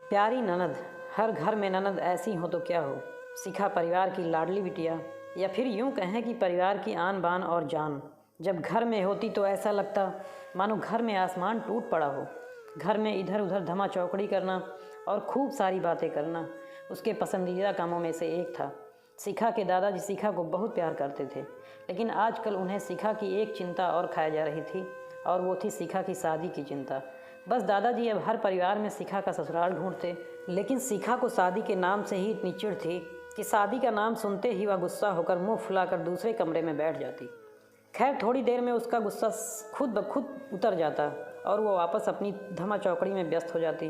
प्यारी ननद, हर घर में ननद ऐसी हो तो क्या हो। शिखा परिवार की लाडली बिटिया, या फिर यूं कहें कि परिवार की आन बान और जान। जब घर में होती तो ऐसा लगता मानो घर में आसमान टूट पड़ा हो। घर में इधर उधर धमा चौकड़ी करना और खूब सारी बातें करना उसके पसंदीदा कामों में से एक था। शिखा के दादाजी शिखा को बहुत प्यार करते थे, लेकिन आजकल उन्हें शिखा की एक चिंता और खाई जा रही थी, और वो थी शिखा की शादी की चिंता। बस दादाजी अब हर परिवार में शिखा का ससुराल ढूंढते, लेकिन शिखा को शादी के नाम से ही इतनी चिढ़ थी कि शादी का नाम सुनते ही वह गुस्सा होकर मुंह फुलाकर दूसरे कमरे में बैठ जाती। खैर, थोड़ी देर में उसका गुस्सा खुद ब खुद उतर जाता और वो वापस अपनी धमा चौकड़ी में व्यस्त हो जाती।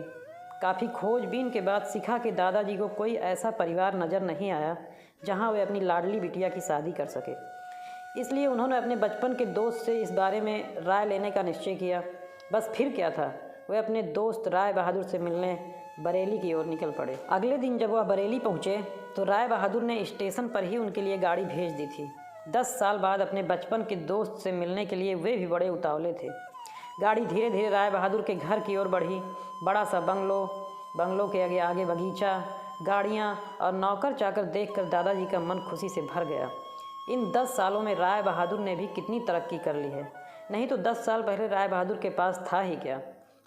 काफ़ी खोजबीन के बाद शिखा के दादाजी को कोई ऐसा परिवार नज़र नहीं आया जहां वे अपनी लाडली बिटिया की शादी कर सके। इसलिए उन्होंने अपने बचपन के दोस्त से इस बारे में राय लेने का निश्चय किया। बस फिर क्या था, वे अपने दोस्त राय बहादुर से मिलने बरेली की ओर निकल पड़े। अगले दिन जब वह बरेली पहुँचे तो राय बहादुर ने स्टेशन पर ही उनके लिए गाड़ी भेज दी थी। 10 साल बाद अपने बचपन के दोस्त से मिलने के लिए वे भी बड़े उतावले थे। गाड़ी धीरे धीरे राय बहादुर के घर की ओर बढ़ी। बड़ा सा बंगलों के आगे आगे बगीचा, गाड़ियाँ और नौकर चाकर देखकर दादाजी का मन खुशी से भर गया। इन 10 सालों में राय बहादुर ने भी कितनी तरक्की कर ली है। नहीं तो 10 साल पहले राय बहादुर के पास था ही क्या।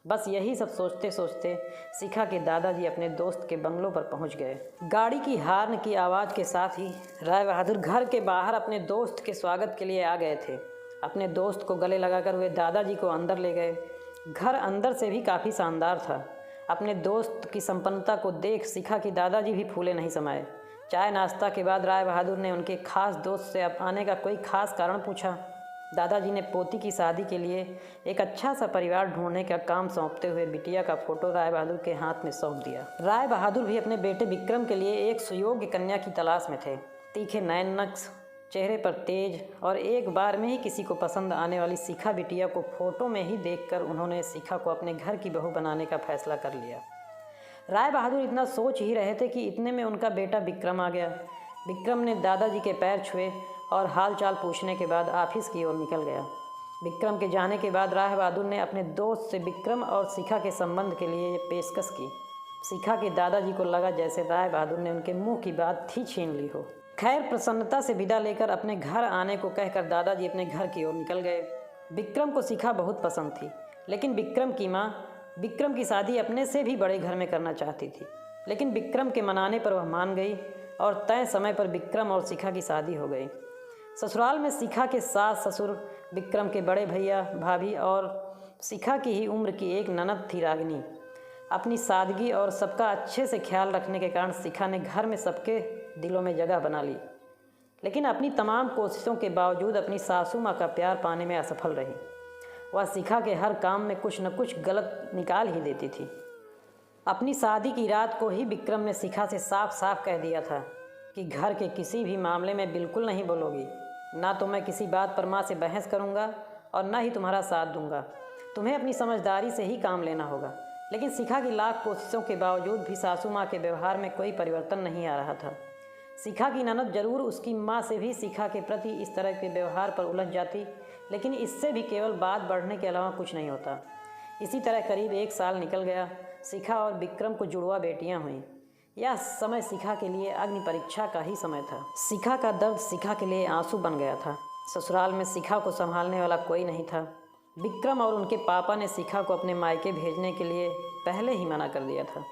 बस यही सब सोचते सोचते शिखा के दादाजी अपने दोस्त के बंगलों पर पहुंच गए। गाड़ी की हार्न की आवाज़ के साथ ही राय बहादुर घर के बाहर अपने दोस्त के स्वागत के लिए आ गए थे। अपने दोस्त को गले लगाकर वे दादाजी को अंदर ले गए। घर अंदर से भी काफ़ी शानदार था। अपने दोस्त की संपन्नता को देख शिखा की दादाजी भी फूले नहीं समाये। चाय नाश्ता के बाद राय बहादुर ने उनके खास दोस्त से अब आने का कोई खास कारण पूछा। दादाजी ने पोती की शादी के लिए एक अच्छा सा परिवार ढूंढने का काम सौंपते हुए बिटिया का फोटो राय बहादुर के हाथ में सौंप दिया। राय बहादुर भी अपने बेटे विक्रम के लिए एक सुयोग्य कन्या की तलाश में थे। तीखे नैन नक्श, चेहरे पर तेज और एक बार में ही किसी को पसंद आने वाली शिखा बिटिया को फोटो में ही देखकर उन्होंने शिखा को अपने घर की बहू बनाने का फैसला कर लिया। राय बहादुर इतना सोच ही रहे थे कि इतने में उनका बेटा विक्रम आ गया। विक्रम ने दादाजी के पैर छुए और हालचाल पूछने के बाद ऑफिस की ओर निकल गया। विक्रम के जाने के बाद राय बहादुर ने अपने दोस्त से विक्रम और शिखा के संबंध के लिए ये पेशकश की। शिखा के दादाजी को लगा जैसे राय बहादुर ने उनके मुंह की बात ही छीन ली हो। खैर, प्रसन्नता से विदा लेकर अपने घर आने को कहकर दादाजी अपने घर की ओर निकल गए। विक्रम को शिखा बहुत पसंद थी, लेकिन विक्रम की माँ विक्रम की शादी अपने से भी बड़े घर में करना चाहती थी। लेकिन विक्रम के मनाने पर वह मान गई और तय समय पर विक्रम और शिखा की शादी हो गई। ससुराल में शिखा के सास ससुर, विक्रम के बड़े भैया भाभी और शिखा की ही उम्र की एक ननद थी रागिनी। अपनी सादगी और सबका अच्छे से ख्याल रखने के कारण शिखा ने घर में सबके दिलों में जगह बना ली, लेकिन अपनी तमाम कोशिशों के बावजूद अपनी सासू माँ का प्यार पाने में असफल रही। वह शिखा के हर काम में कुछ न कुछ गलत निकाल ही देती थी। अपनी शादी की रात को ही विक्रम ने शिखा से साफ साफ कह दिया था कि घर के किसी भी मामले में बिल्कुल नहीं बोलोगी। ना तो मैं किसी बात पर माँ से बहस करूँगा और ना ही तुम्हारा साथ दूंगा। तुम्हें अपनी समझदारी से ही काम लेना होगा। लेकिन शिखा की लाख कोशिशों के बावजूद भी सासू माँ के व्यवहार में कोई परिवर्तन नहीं आ रहा था। शिखा की ननद जरूर उसकी माँ से भी शिखा के प्रति इस तरह के व्यवहार पर उलझ जाती, लेकिन इससे भी केवल बात बढ़ने के अलावा कुछ नहीं होता। इसी तरह करीब 1 साल निकल गया। शिखा और विक्रम को जुड़वा बेटियां हुईं। यह समय शिखा के लिए अग्नि परीक्षा का ही समय था। शिखा का दर्द शिखा के लिए आंसू बन गया था। ससुराल में शिखा को संभालने वाला कोई नहीं था। विक्रम और उनके पापा ने शिखा को अपने मायके भेजने के लिए पहले ही मना कर दिया था।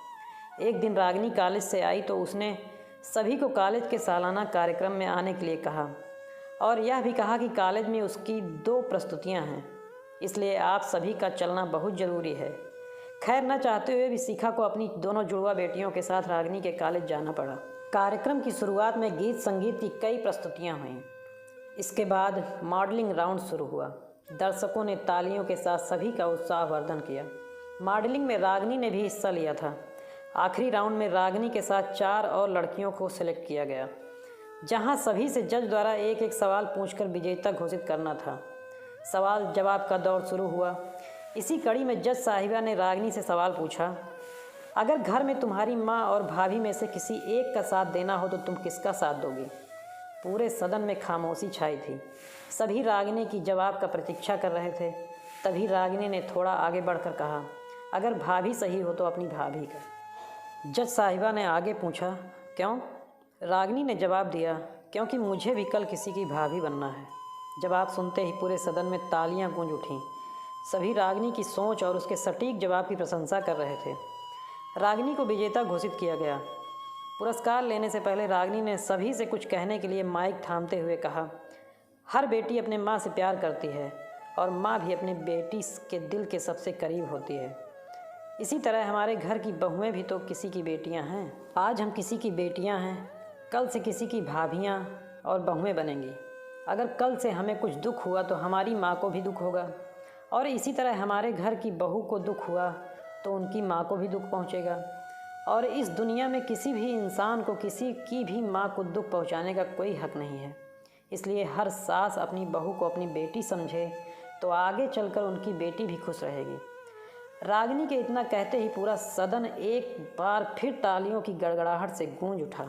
एक दिन रागिनी कॉलेज से आई तो उसने सभी को कॉलेज के सालाना कार्यक्रम में आने के लिए कहा, और यह भी कहा कि कॉलेज में उसकी 2 प्रस्तुतियां हैं, इसलिए आप सभी का चलना बहुत ज़रूरी है। खैर, न चाहते हुए भी शिखा को अपनी दोनों जुड़वा बेटियों के साथ रागिनी के कॉलेज जाना पड़ा। कार्यक्रम की शुरुआत में गीत संगीत की कई प्रस्तुतियां हुईं। इसके बाद मॉडलिंग राउंड शुरू हुआ। दर्शकों ने तालियों के साथ सभी का उत्साहवर्धन किया। मॉडलिंग में रागिनी ने भी हिस्सा लिया था। आखिरी राउंड में रागिनी के साथ 4 और लड़कियों को सिलेक्ट किया गया, जहां सभी से जज द्वारा एक एक सवाल पूछकर विजेता घोषित करना था। सवाल जवाब का दौर शुरू हुआ। इसी कड़ी में जज साहिबा ने रागिनी से सवाल पूछा, अगर घर में तुम्हारी माँ और भाभी में से किसी एक का साथ देना हो तो तुम किसका साथ दोगी? पूरे सदन में खामोशी छाई थी। सभी रागिनी की जवाब का प्रतीक्षा कर रहे थे। तभी रागिनी ने थोड़ा आगे बढ़कर कहा, अगर भाभी सही हो तो अपनी भाभी का। जज साहिबा ने आगे पूछा, क्यों? रागिनी ने जवाब दिया, क्योंकि मुझे भी कल किसी की भाभी बनना है। जवाब सुनते ही पूरे सदन में तालियां गूंज उठीं। सभी रागिनी की सोच और उसके सटीक जवाब की प्रशंसा कर रहे थे। रागिनी को विजेता घोषित किया गया। पुरस्कार लेने से पहले रागिनी ने सभी से कुछ कहने के लिए माइक थामते हुए कहा, हर बेटी अपने माँ से प्यार करती है और माँ भी अपने बेटी के दिल के सबसे करीब होती है। इसी तरह हमारे घर की बहुएं भी तो किसी की बेटियां हैं। आज हम किसी की बेटियां हैं, कल से किसी की भाभियां और बहुएं बनेंगी। अगर कल से हमें कुछ दुख हुआ तो हमारी माँ को भी दुख होगा, और इसी तरह हमारे घर की बहू को दुख हुआ तो उनकी माँ को भी दुख पहुँचेगा। और इस दुनिया में किसी भी इंसान को किसी की भी माँ को दुख पहुँचाने का कोई हक नहीं है। इसलिए हर सास अपनी बहू को अपनी बेटी समझे तो आगे चलकर उनकी बेटी भी खुश रहेगी। रागिनी के इतना कहते ही पूरा सदन एक बार फिर तालियों की गड़गड़ाहट से गूंज उठा।